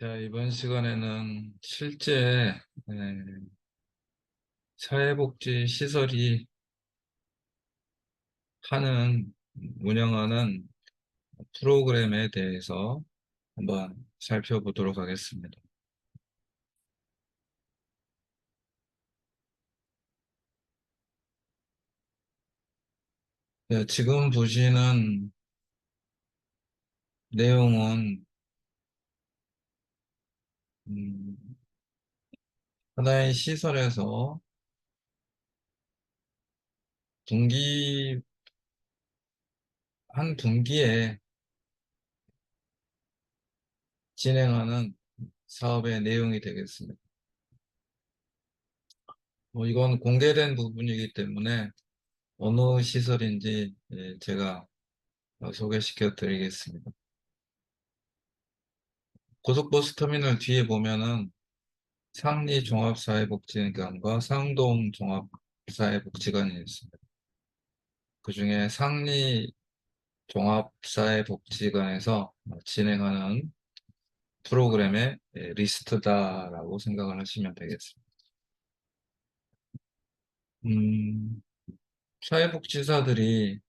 자, 이번 시간에는 실제 사회복지 시설이 하는, 운영하는 프로그램에 대해서 한번 살펴보도록 하겠습니다. 네, 지금 보시는 내용은 음, 하나의 시설에서 분기, 한 분기에 진행하는 사업의 내용이 되겠습니다. 이건 공개된 부분이기 때문에 어느 시설인지 제가 소개시켜 드리겠습니다. 고속버스 터미널 뒤에 보면은 상리 종합사회복지관과 상동 종합사회복지관이 있습니다. 그중에 상리 종합사회복지관에서 진행하는 프로그램의 리스트다라고 생각을 하시면 되겠습니다. 음, 사회복지사들이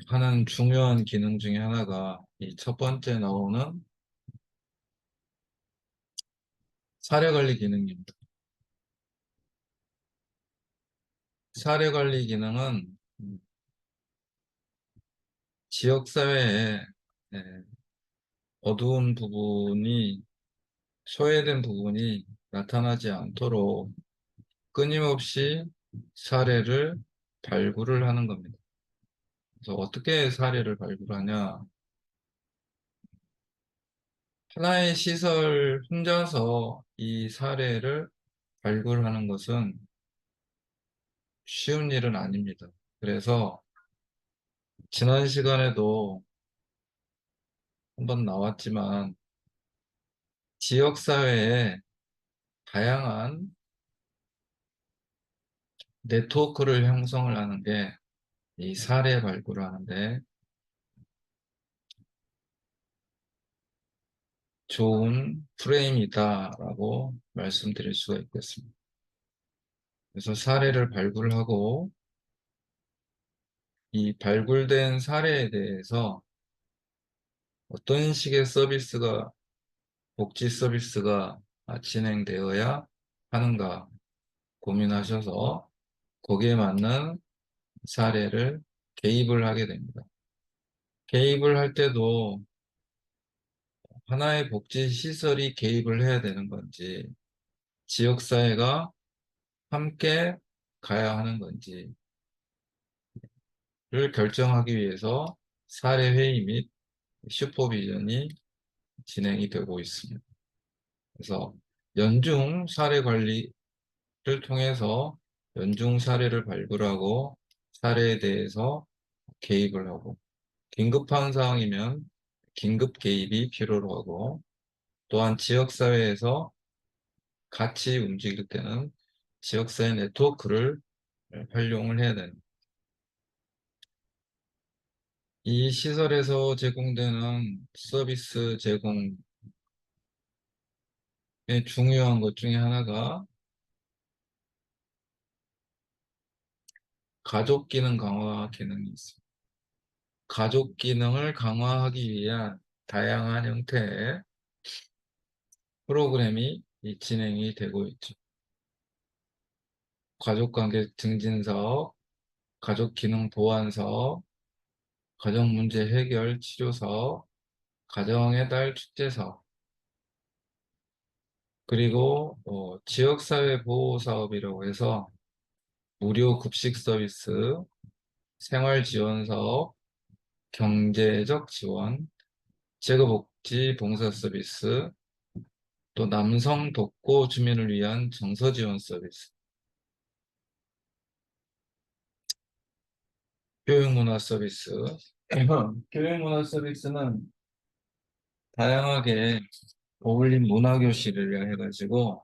하는 중요한 기능 중에 하나가 이 첫 번째 나오는 사례관리 기능입니다. 사례관리 기능은 지역사회에 어두운 부분이, 소외된 부분이 나타나지 않도록 끊임없이 사례를 발굴을 하는 겁니다. 그래서 어떻게 사례를 발굴하냐? 하나의 시설 혼자서 이 사례를 발굴하는 것은 쉬운 일은 아닙니다. 그래서 지난 시간에도 한번 나왔지만 지역사회에 다양한 네트워크를 형성을 하는 게 이 사례 발굴을 하는데 좋은 프레임이다라고 말씀드릴 수가 있겠습니다. 그래서 사례를 발굴하고 이 발굴된 사례에 대해서 어떤 식의 서비스가, 복지 서비스가 진행되어야 하는가 고민하셔서 거기에 맞는 사례를 개입을 하게 됩니다. 개입을 할 때도 하나의 복지 시설이 개입을 해야 되는 건지, 지역사회가 함께 가야 하는 건지를 결정하기 위해서 사례회의 및 슈퍼비전이 진행이 되고 있습니다. 그래서 연중 사례 관리를 통해서 연중 사례를 발굴하고 사례에 대해서 개입을 하고, 긴급한 상황이면 긴급 개입이 필요로 하고, 또한 지역사회에서 같이 움직일 때는 지역사회 네트워크를 활용을 해야 됩니다. 이 시설에서 제공되는 서비스 제공의 중요한 것 중에 하나가 가족 기능 강화 기능이 있습니다. 가족 기능을 강화하기 위한 다양한 형태의 프로그램이 진행이 되고 있죠. 가족관계 증진 사업, 가족 기능 보완 사업, 가정 문제 해결 치료 사업, 가정의 달 축제 사업, 그리고 지역사회 보호 사업이라고 해서 무료 급식 서비스, 생활 지원 사업, 경제적 지원, 재거복지 봉사 서비스, 또 남성 독거 주민을 위한 정서 지원 서비스, 교육문화 서비스. 교육문화 서비스는 다양하게 어울림 문화교실을 해가지고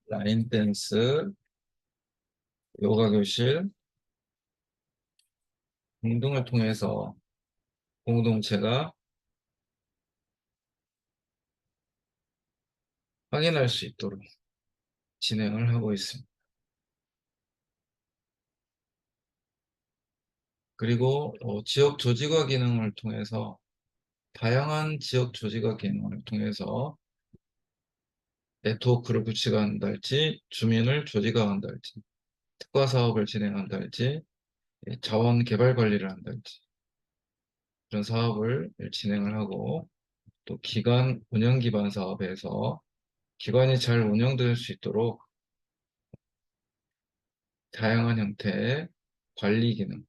라인 댄스, 요가 교실 등등을 통해서 공동체가 확인할 수 있도록 진행을 하고 있습니다. 그리고 지역 조직화 기능을 통해서 다양한 지역 조직화 기능을 통해서 네트워크를 구축한다 할지, 주민을 조직화한다 할지, 특화 사업을 진행한다 할지, 자원 개발 관리를 한다 할지 그런 사업을 진행을 하고 또 기관 운영 기반 사업에서 기관이 잘 운영될 수 있도록 다양한 형태의 관리 기능,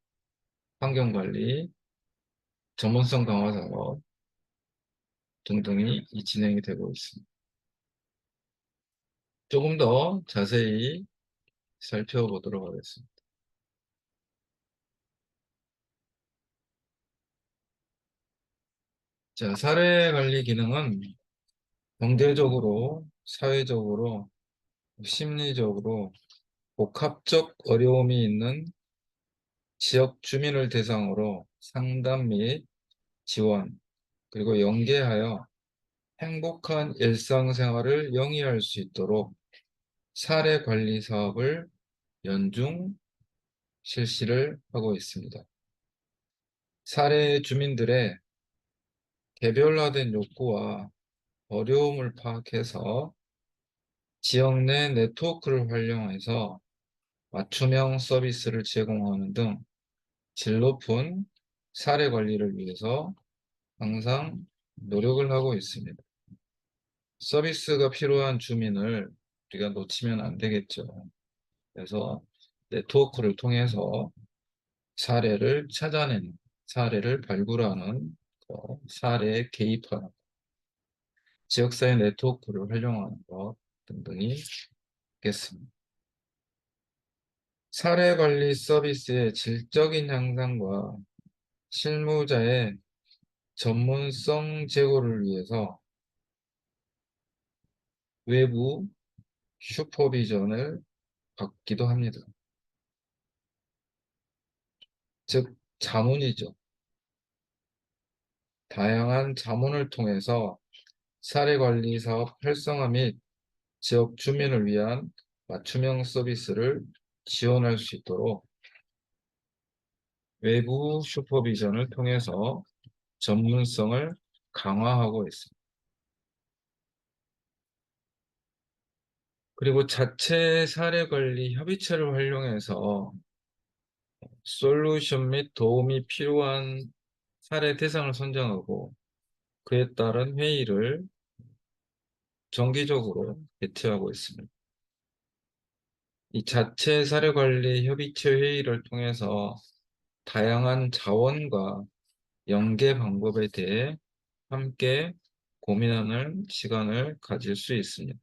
환경 관리, 전문성 강화 사업 등등이 진행이 되고 있습니다. 조금 더 자세히 살펴보도록 하겠습니다. 자, 사례 관리 기능은 경제적으로, 사회적으로, 심리적으로 복합적 어려움이 있는 지역 주민을 대상으로 상담 및 지원, 그리고 연계하여 행복한 일상생활을 영위할 수 있도록 사례 관리 사업을 연중 실시를 하고 있습니다. 사례 주민들의 개별화된 욕구와 어려움을 파악해서 지역 내 네트워크를 활용해서 맞춤형 서비스를 제공하는 등 질 높은 사례 관리를 위해서 항상 노력을 하고 있습니다. 서비스가 필요한 주민을 우리가 놓치면 안 되겠죠. 그래서 네트워크를 통해서 사례를 찾아내는, 사례를 발굴하는, 사례에 개입하는, 지역사회 네트워크를 활용하는 것 등등이 있겠습니다. 사례관리 서비스의 질적인 향상과 실무자의 전문성 제고를 위해서 외부 슈퍼비전을 받기도 합니다. 즉, 자문이죠. 다양한 자문을 통해서 사례관리 사업 활성화 및 지역 주민을 위한 맞춤형 서비스를 지원할 수 있도록 외부 슈퍼비전을 통해서 전문성을 강화하고 있습니다. 그리고 자체 사례관리 협의체를 활용해서 솔루션 및 도움이 필요한 사례 대상을 선정하고 그에 따른 회의를 정기적으로 개최하고 있습니다. 이 자체 사례관리 협의체 회의를 통해서 다양한 자원과 연계 방법에 대해 함께 고민하는 시간을 가질 수 있습니다.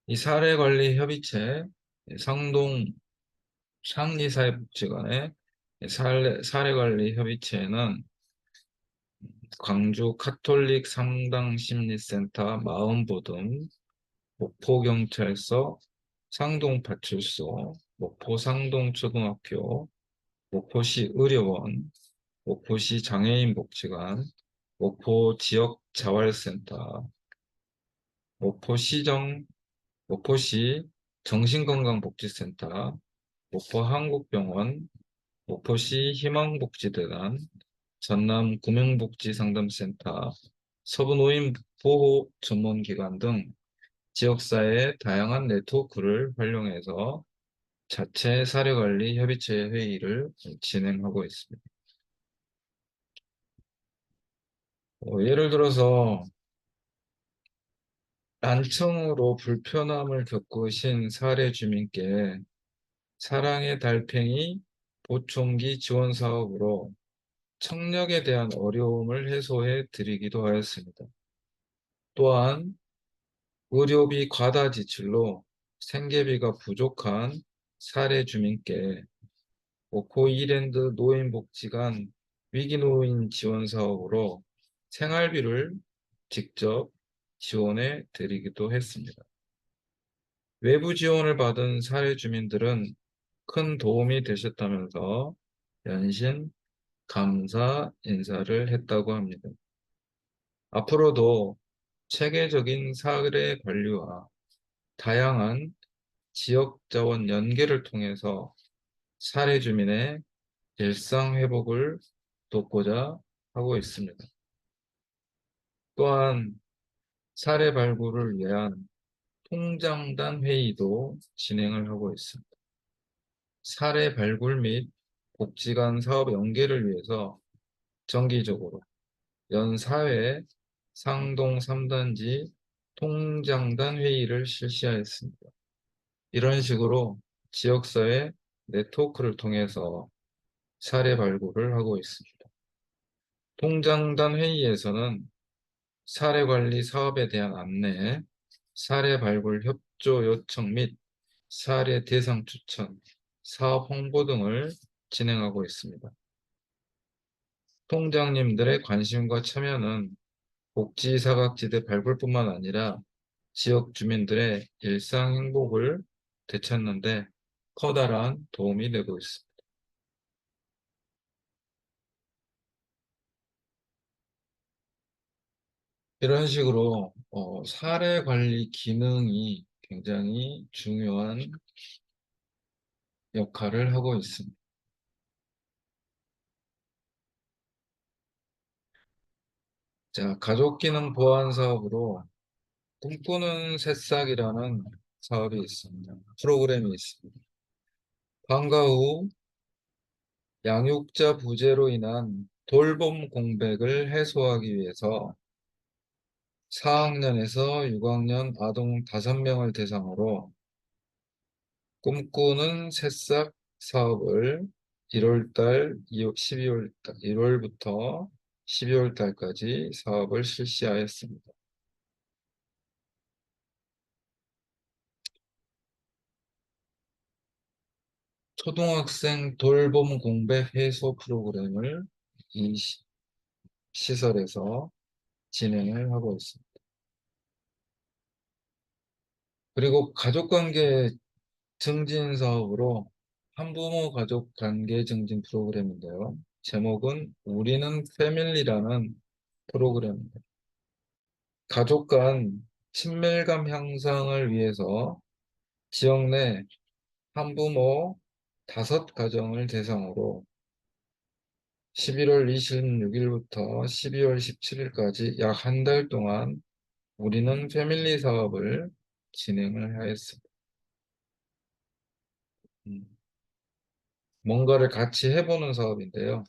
이 사례관리 협의체 상동 상리사회복지관의 사례관리 협의체는 광주 카톨릭 상담심리센터 마음보듬, 목포경찰서, 상동파출소, 목포상동초등학교, 목포시 의료원, 목포시 장애인복지관, 목포지역자활센터, 목포시정, 목포시 정신건강복지센터, 목포한국병원, 목포시 희망복지대단, 전남 구명복지상담센터, 서부노인보호 전문기관 등 지역사회의 다양한 네트워크를 활용해서 자체 사례관리 협의체 회의를 진행하고 있습니다. 예를 들어서 난청으로 불편함을 겪으신 사례 주민께 사랑의 달팽이 보청기 지원 사업으로 청력에 대한 어려움을 해소해 드리기도 하였습니다. 또한 의료비 과다 지출로 생계비가 부족한 사례 주민께 목포이랜드 노인복지관 위기노인 지원 사업으로 생활비를 직접 지원해 드리기도 했습니다. 외부 지원을 받은 사례 주민들은 큰 도움이 되셨다면서 연신 감사 인사를 했다고 합니다. 앞으로도 체계적인 사례 관리와 다양한 지역 자원 연계를 통해서 사례 주민의 일상 회복을 돕고자 하고 있습니다. 또한 사례 발굴을 위한 통장단 회의도 진행을 하고 있습니다. 사례 발굴 및 복지 간 사업 연계를 위해서 정기적으로 연사회 상동 3단지 통장단 회의를 실시하였습니다. 이런 식으로 지역사회 네트워크를 통해서 사례 발굴을 하고 있습니다. 통장단 회의에서는 사례 관리 사업에 대한 안내, 사례 발굴 협조 요청 및 사례 대상 추천, 사업 홍보 등을 진행하고 있습니다. 통장님들의 관심과 참여는 복지 사각지대 발굴뿐만 아니라 지역 주민들의 일상 행복을 되찾는 데 커다란 도움이 되고 있습니다. 이런 식으로 사례 관리 기능이 굉장히 중요한 역할을 하고 있습니다. 자, 가족 기능 보완 사업으로 꿈꾸는 새싹이라는 사업이 있습니다. 프로그램이 있습니다. 방과 후 양육자 부재로 인한 돌봄 공백을 해소하기 위해서 4학년에서 6학년 아동 5명을 대상으로 꿈꾸는 새싹 사업을 1월달, 12월달, 1월부터 12월달까지 사업을 실시하였습니다. 초등학생 돌봄 공백 해소 프로그램을 이 시설에서 진행을 하고 있습니다. 그리고 가족관계 증진 사업으로 한부모 가족 관계 증진 프로그램인데요. 제목은 우리는 패밀리라는 프로그램입니다. 가족 간 친밀감 향상을 위해서 지역 내 한부모 5가정을 대상으로 11월 26일부터 12월 17일까지 약 한 달 동안 우리는 패밀리 사업을 진행을 하였습니다. 음, 뭔가를 같이 해보는 사업인데요.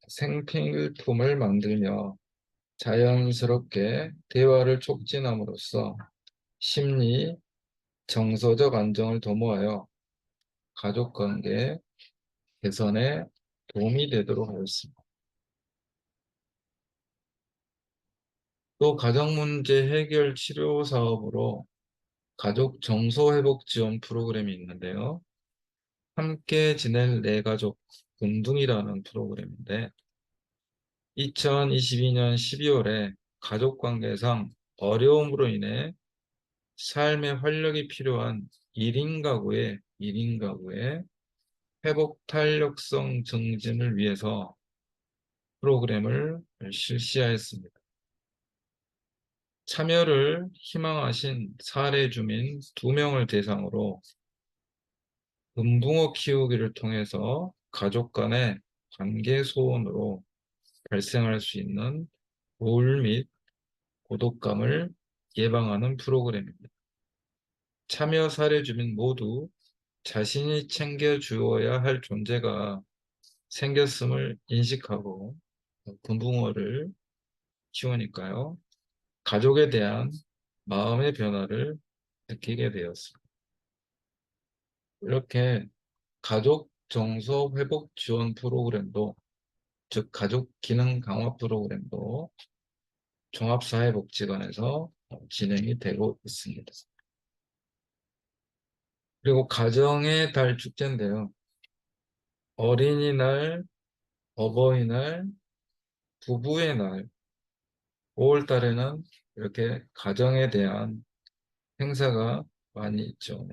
생필품을 만들며 자연스럽게 대화를 촉진함으로써 심리, 정서적 안정을 도모하여 가족관계 개선에 도움이 되도록 하였습니다. 또 가정문제 해결 치료 사업으로 가족 정서 회복 지원 프로그램이 있는데요. 함께 지낼 내 가족 운동이라는 프로그램인데 2022년 12월에 가족 관계상 어려움으로 인해 삶의 활력이 필요한 1인 가구의 회복 탄력성 증진을 위해서 프로그램을 실시하였습니다. 참여를 희망하신 사례 주민 2명을 대상으로 금붕어 키우기를 통해서 가족 간의 관계 소원으로 발생할 수 있는 우울 및 고독감을 예방하는 프로그램입니다. 참여 사례 주민 모두 자신이 챙겨주어야 할 존재가 생겼음을 인식하고 금붕어를 키우니까요. 가족에 대한 마음의 변화를 느끼게 되었습니다. 이렇게 가족 정서 회복 지원 프로그램도, 즉 가족 기능 강화 프로그램도 종합사회복지관에서 진행이 되고 있습니다. 그리고 가정의 달 축제인데요. 어린이날, 어버이날, 부부의 날, 5월 달에는 이렇게 가정에 대한 행사가 많이 있죠.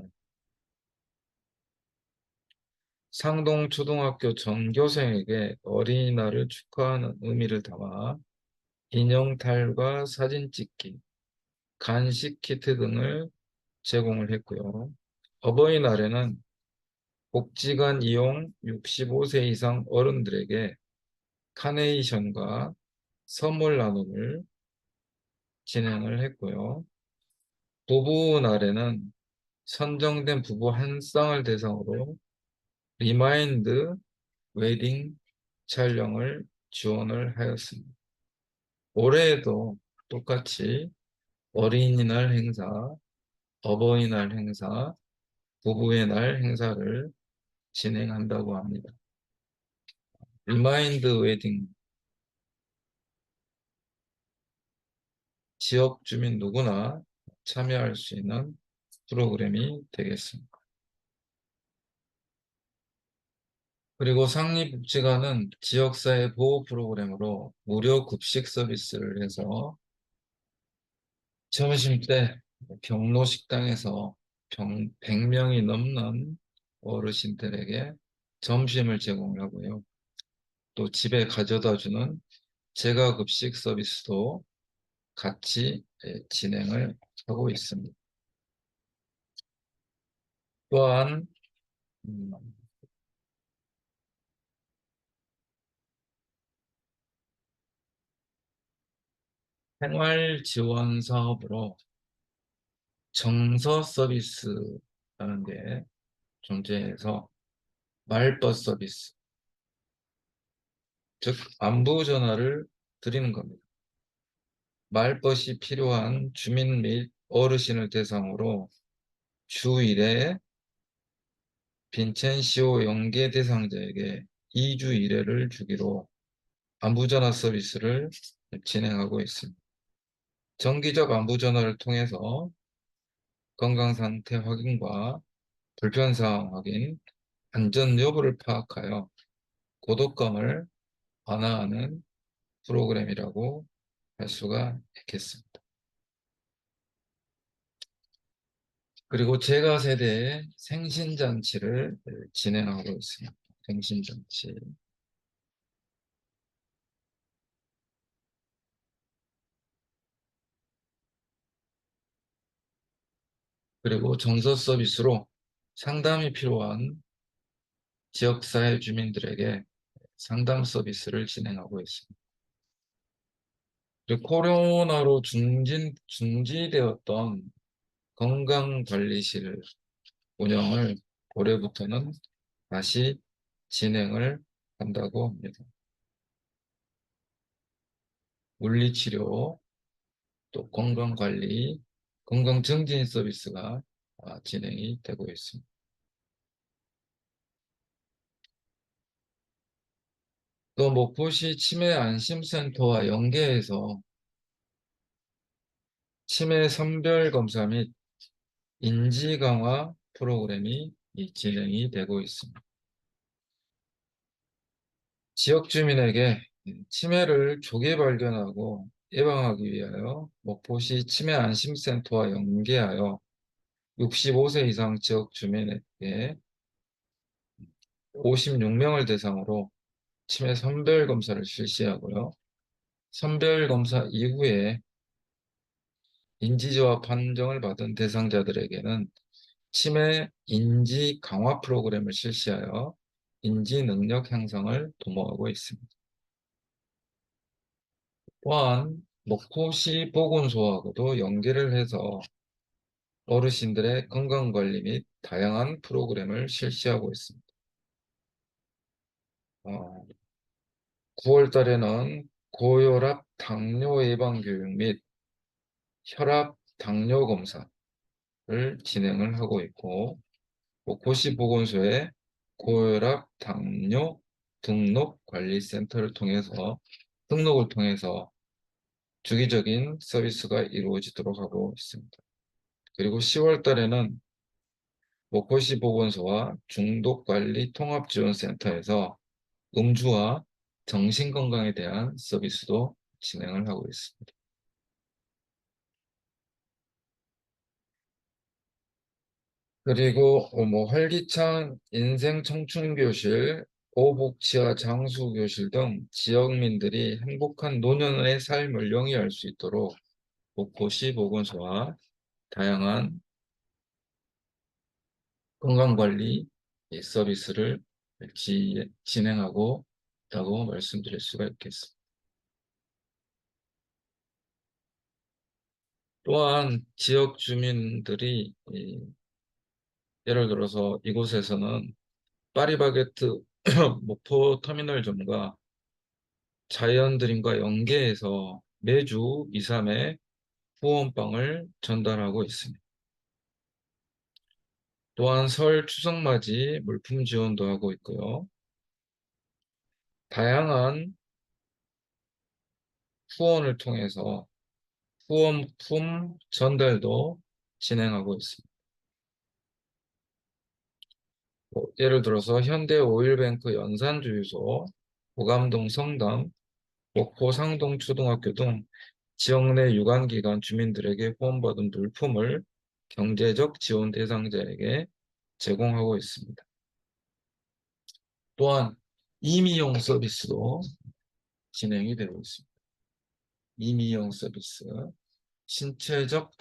상동초등학교 전교생에게 어린이날을 축하하는 의미를 담아 인형탈과 사진 찍기, 간식 키트 등을 제공을 했고요. 어버이날에는 복지관 이용 65세 이상 어른들에게 카네이션과 선물 나눔을 진행을 했고요. 부부 날에는 선정된 부부 한 쌍을 대상으로 리마인드 웨딩 촬영을 지원을 하였습니다. 올해에도 똑같이 어린이날 행사, 어버이날 행사, 부부의 날 행사를 진행한다고 합니다. 리마인드 웨딩, 지역 주민 누구나 참여할 수 있는 프로그램이 되겠습니다. 그리고 상리복지관은 지역사회 보호 프로그램으로 무료 급식 서비스를 해서 점심때 경로 식당에서 100명이 넘는 어르신들에게 점심을 제공하고요. 또 집에 가져다 주는 제과 급식 서비스도 같이 진행을 하고 있습니다. 또한 음, 생활 지원 사업으로 정서 서비스라는 게 존재해서 말벗 서비스, 즉 안부 전화를 드리는 겁니다. 말벗이 필요한 주민 및 어르신을 대상으로 주 1회 빈첸시오 연계 대상자에게 2주 1회를 주기로 안부전화 서비스를 진행하고 있습니다. 정기적 안부전화를 통해서 건강상태 확인과 불편사항 확인, 안전 여부를 파악하여 고독감을 완화하는 프로그램이라고 할 수가 있겠습니다. 그리고 제가 세대의 생신잔치를 진행하고 있습니다. 생신잔치. 그리고 정서 서비스로 상담이 필요한 지역사회 주민들에게 상담 서비스를 진행하고 있습니다. 그리고 코로나로 중지되었던 건강관리실 운영을 올해부터는 다시 진행을 한다고 합니다. 물리치료, 또 건강관리, 건강증진 서비스가 진행이 되고 있습니다. 또 목포시 치매안심센터와 연계해서 치매 선별 검사 및 인지 강화 프로그램이 진행이 되고 있습니다. 지역 주민에게 치매를 조기 발견하고 예방하기 위하여 목포시 치매안심센터와 연계하여 65세 이상 지역 주민에게 56명을 대상으로 치매 선별 검사를 실시하고요. 선별 검사 이후에 인지저하 판정을 받은 대상자들에게는 치매 인지 강화 프로그램을 실시하여 인지 능력 향상을 도모하고 있습니다. 또한 목포시 보건소하고도 연계를 해서 어르신들의 건강관리 및 다양한 프로그램을 실시하고 있습니다. 9월 달에는 고혈압 당뇨 예방 교육 및 혈압 당뇨 검사를 진행을 하고 있고, 목포시 보건소에 고혈압 당뇨 등록관리센터를 통해서 등록을 통해서 주기적인 서비스가 이루어지도록 하고 있습니다. 그리고 10월 달에는 목포시 보건소와 중독관리 통합지원센터에서 음주와 정신건강에 대한 서비스도 진행을 하고 있습니다. 그리고 뭐 활기찬 인생 청춘 교실, 오복지와 장수 교실 등 지역민들이 행복한 노년의 삶을 영위할 수 있도록 목포시 보건소와 다양한 건강관리 서비스를 진행하고 있다고 말씀드릴 수가 있겠습니다. 또한 지역 주민들이 예를 들어서 이곳에서는 파리바게트 목포 터미널점과 자이언드림과 연계해서 매주 2, 3회 후원빵을 전달하고 있습니다. 또한 설 추석맞이 물품 지원도 하고 있고요. 다양한 후원을 통해서 후원품 전달도 진행하고 있습니다. 예를 들어서 현대오일뱅크 연산주유소, 고감동 성당, 목포 상동초등학교 등 지역 내 유관기관 주민들에게 후원받은 물품을 경제적 지원 대상자에게 제공하고 있습니다. 또한 임의용 서비스도 진행이 되고 있습니다. 임의용 서비스, 신체적,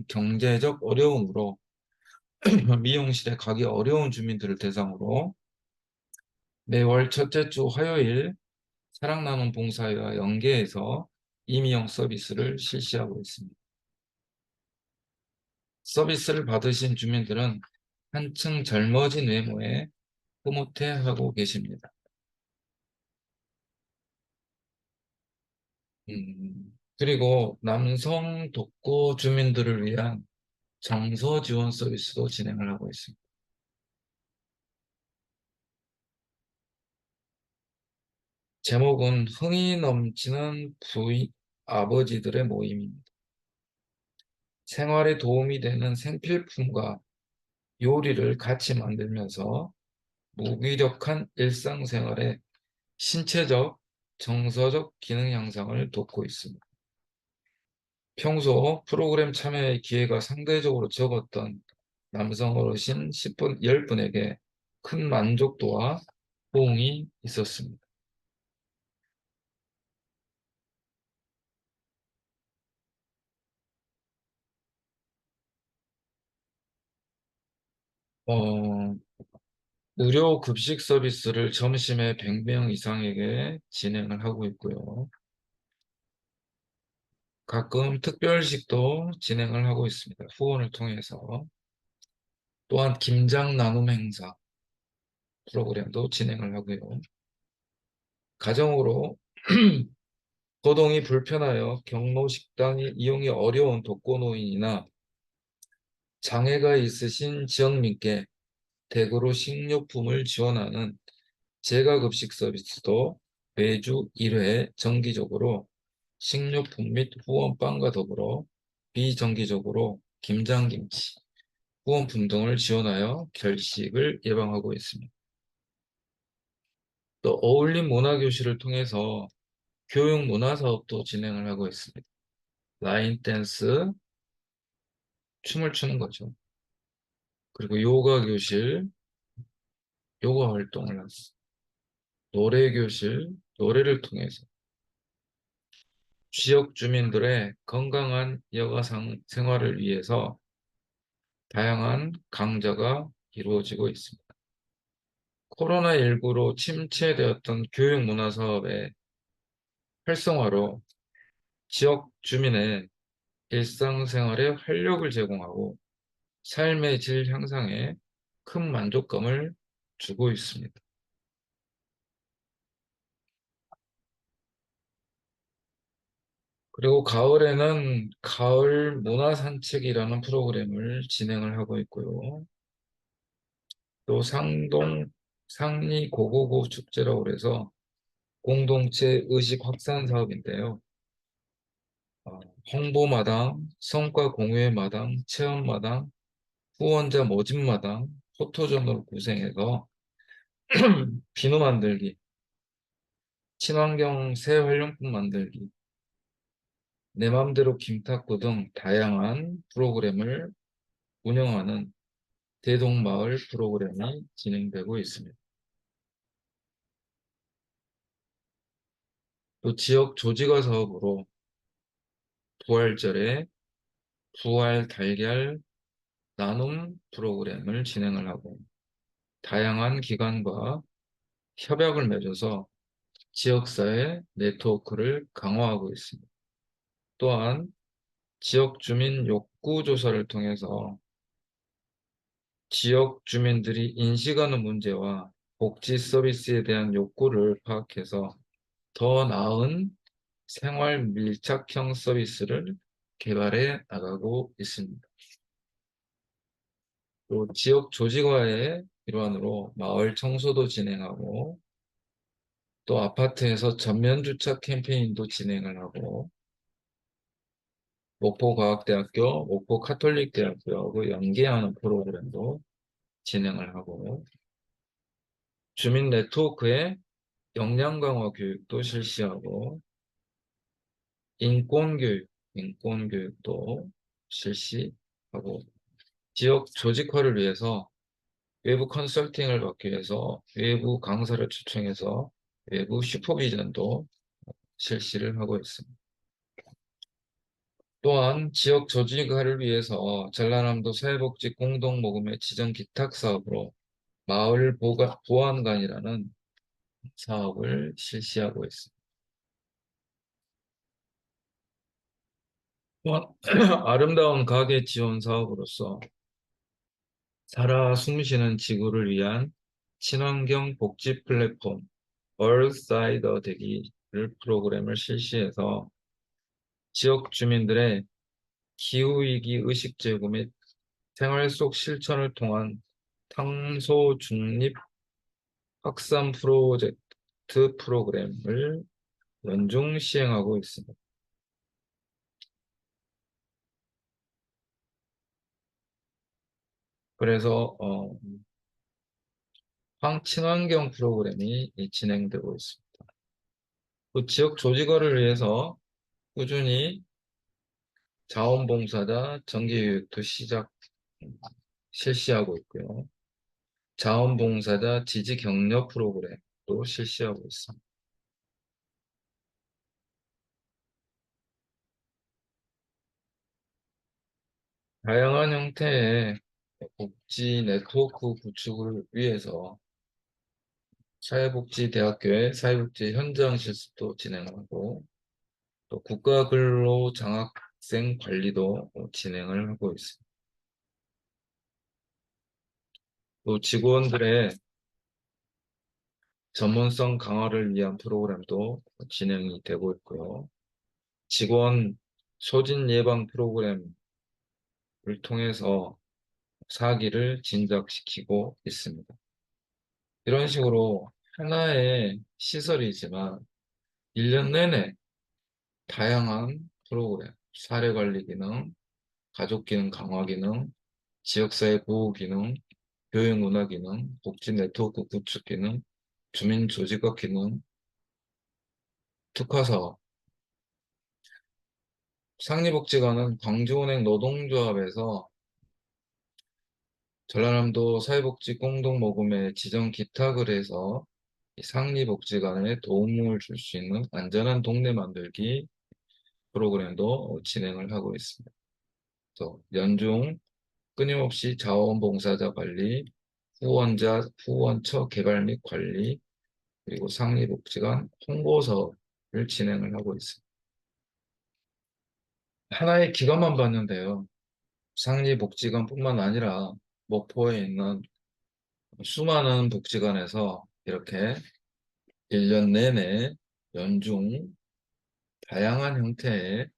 경제적 어려움으로 미용실에 가기 어려운 주민들을 대상으로 매월 첫째 주 화요일 사랑 나눔 봉사회와 연계해서 임의용 서비스를 실시하고 있습니다. 서비스를 받으신 주민들은 한층 젊어진 외모에 흐뭇해하고 계십니다. 그리고 남성 독거 주민들을 위한 정서 지원 서비스도 진행을 하고 있습니다. 제목은 흥이 넘치는 부인 아버지들의 모임입니다. 생활에 도움이 되는 생필품과 요리를 같이 만들면서 무기력한 일상생활에 신체적, 정서적 기능 향상을 돕고 있습니다. 평소 프로그램 참여의 기회가 상대적으로 적었던 남성 어르신 10분에게 큰 만족도와 호응이 있었습니다. 어, 무료 급식 서비스를 점심에 100명 이상에게 진행을 하고 있고요. 가끔 특별식도 진행을 하고 있습니다. 후원을 통해서. 또한 김장 나눔 행사 프로그램도 진행을 하고요. 가정으로 거동이 불편하여 경로 식당이 이용이 어려운 독거노인이나 장애가 있으신 지역민께 댁으로 식료품을 지원하는 재가급식 서비스도 매주 1회 정기적으로 식료품 및 후원빵과 더불어 비정기적으로 김장김치, 후원품 등을 지원하여 결식을 예방하고 있습니다. 또 어울림 문화교실을 통해서 교육 문화 사업도 진행을 하고 있습니다. 라인 댄스, 춤을 추는 거죠. 그리고 요가 교실, 요가 활동을 합니다. 노래 교실, 노래를 통해서 지역 주민들의 건강한 여가 생활을 위해서 다양한 강좌가 이루어지고 있습니다. 코로나19로 침체되었던 교육 문화 사업의 활성화로 지역 주민의 일상생활에 활력을 제공하고 삶의 질 향상에 큰 만족감을 주고 있습니다. 그리고 가을에는 가을 문화 산책이라는 프로그램을 진행을 하고 있고요. 또 상리 고고고 축제라고 그래서 공동체 의식 확산 사업인데요. 홍보마당, 성과 공유의 마당, 체험마당, 후원자 모집마당, 포토존으로 구성해서 비누 만들기, 친환경 새 활용품 만들기, 내 맘대로 김탁구 등 다양한 프로그램을 운영하는 대동마을 프로그램이 진행되고 있습니다. 또 지역 조직화 사업으로 부활절에 부활 달걀 나눔 프로그램을 진행을 하고 다양한 기관과 협약을 맺어서 지역사회 네트워크를 강화하고 있습니다. 또한 지역 주민 욕구 조사를 통해서 지역 주민들이 인식하는 문제와 복지 서비스에 대한 욕구를 파악해서 더 나은 생활 밀착형 서비스를 개발해 나가고 있습니다. 또 지역 조직화의 일환으로 마을 청소도 진행하고 또 아파트에서 전면 주차 캠페인도 진행을 하고 목포과학대학교, 목포카톨릭대학교하고 연계하는 프로그램도 진행을 하고 주민 네트워크의 역량 강화 교육도 실시하고 인권교육, 인권교육도 실시하고 지역 조직화를 위해서 외부 컨설팅을 받기 위해서 외부 강사를 초청해서 외부 슈퍼비전도 실시를 하고 있습니다. 또한 지역 조직화를 위해서 전라남도 사회복지 공동모금회 지정 기탁 사업으로 마을 보안관이라는 사업을 실시하고 있습니다. 또한 아름다운 가게 지원 사업으로서 살아 숨쉬는 지구를 위한 친환경 복지 플랫폼 얼사이더 대기를 프로그램을 실시해서 지역 주민들의 기후위기 의식 제고 및 생활 속 실천을 통한 탄소 중립 확산 프로젝트 프로그램을 연중 시행하고 있습니다. 그래서 친환경 프로그램이 진행되고 있습니다. 또 지역 조직화를 위해서 꾸준히 자원봉사자 정기교육도 실시하고 있고요. 자원봉사자 지지 격려 프로그램도 실시하고 있습니다. 다양한 형태의 복지 네트워크 구축을 위해서 사회복지대학교의 사회복지 현장 실습도 진행하고 또 국가근로장학생 관리도 진행을 하고 있습니다. 또 직원들의 전문성 강화를 위한 프로그램도 진행이 되고 있고요. 직원 소진 예방 프로그램을 통해서 사기를 진작시키고 있습니다. 이런 식으로 하나의 시설이지만 1년 내내 다양한 프로그램, 사례관리 기능, 가족 기능 강화 기능, 지역사회 보호 기능, 교육문화 기능, 복지 네트워크 구축 기능, 주민 조직화 기능, 특화사업, 상리복지관은 광주은행 노동조합에서 전라남도 사회복지 공동모금회 지정 기탁을 해서 상리복지관에 도움을 줄 수 있는 안전한 동네 만들기 프로그램도 진행을 하고 있습니다. 또 연중 끊임없이 자원봉사자 관리, 후원처 개발 및 관리, 그리고 상리복지관 홍보 사업을 진행을 하고 있습니다. 하나의 기관만 봤는데요. 상리복지관뿐만 아니라 목포에 있는 수많은 복지관에서 이렇게 1년 내내 연중 다양한 형태의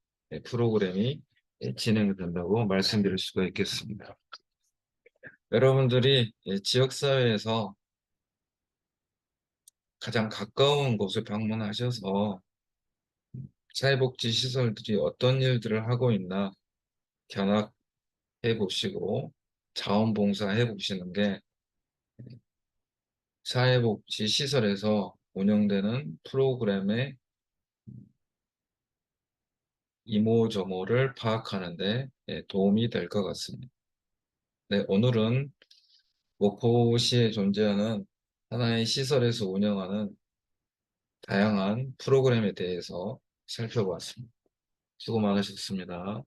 프로그램이 진행된다고 말씀드릴 수가 있겠습니다. 여러분들이 지역사회에서 가장 가까운 곳을 방문하셔서 사회복지 시설들이 어떤 일들을 하고 있나 견학해 보시고 자원봉사해 보시는 게 사회복지 시설에서 운영되는 프로그램의 이모저모를 파악하는 데 도움이 될 것 같습니다. 네, 오늘은 목포시에 존재하는 하나의 시설에서 운영하는 다양한 프로그램에 대해서 살펴보았습니다. 수고 많으셨습니다.